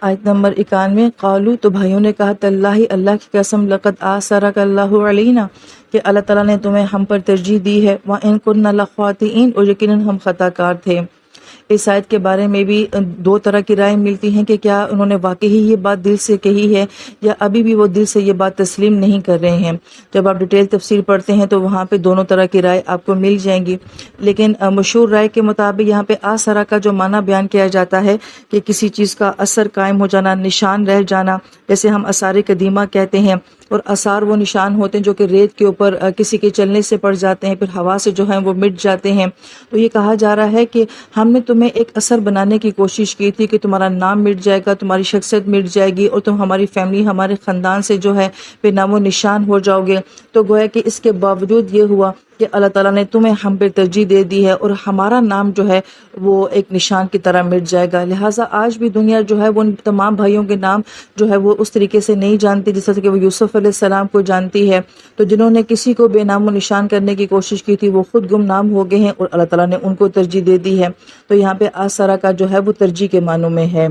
آیت نمبر 91 قالو تو بھائیوں نے کہا تاللہ اللہ کی قسم لقد آثرک اللہ علینا کہ اللہ تعالیٰ نے تمہیں ہم پر ترجیح دی ہے وَإِن كُنَّا لَخَاطِئِينَ اور یقیناً ہم خطا کار تھے۔ اس آیت کے بارے میں بھی دو طرح کی رائے ملتی ہیں کہ کیا انہوں نے واقعی یہ بات دل سے کہی ہے یا ابھی بھی وہ دل سے یہ بات تسلیم نہیں کر رہے ہیں۔ جب آپ ڈیٹیل تفسیر پڑھتے ہیں تو وہاں پہ دونوں طرح کی رائے آپ کو مل جائیں گی، لیکن مشہور رائے کے مطابق یہاں پہ آثرا کا جو معنی بیان کیا جاتا ہے کہ کسی چیز کا اثر قائم ہو جانا، نشان رہ جانا، جیسے ہم آثار قدیمہ کہتے ہیں، اور آثار وہ نشان ہوتے ہیں جو کہ ریت کے اوپر کسی کے چلنے سے پڑ جاتے ہیں، پھر ہوا سے جو ہیں وہ مٹ جاتے ہیں۔ تو یہ کہا جا رہا ہے کہ ہم نے تمہیں ایک اثر بنانے کی کوشش کی تھی کہ تمہارا نام مٹ جائے گا، تمہاری شخصیت مٹ جائے گی، اور تم ہماری فیملی، ہمارے خاندان سے جو ہے پھر نام و نشان ہو جاؤ گے۔ تو گویا کہ اس کے باوجود یہ ہوا کہ اللہ تعالیٰ نے تمہیں ہم پہ ترجیح دے دی ہے اور ہمارا نام جو ہے وہ ایک نشان کی طرح مٹ جائے گا۔ لہٰذا آج بھی دنیا جو ہے وہ ان تمام بھائیوں کے نام جو ہے وہ اس طریقے سے نہیں جانتی جس طرح کہ وہ یوسف علیہ السلام کو جانتی ہے۔ تو جنہوں نے کسی کو بے نام و نشان کرنے کی کوشش کی تھی وہ خود گمنام ہو گئے ہیں اور اللہ تعالیٰ نے ان کو ترجیح دے دی ہے۔ تو یہاں پہ آثرا کا جو ہے وہ ترجیح کے معنوں میں ہے۔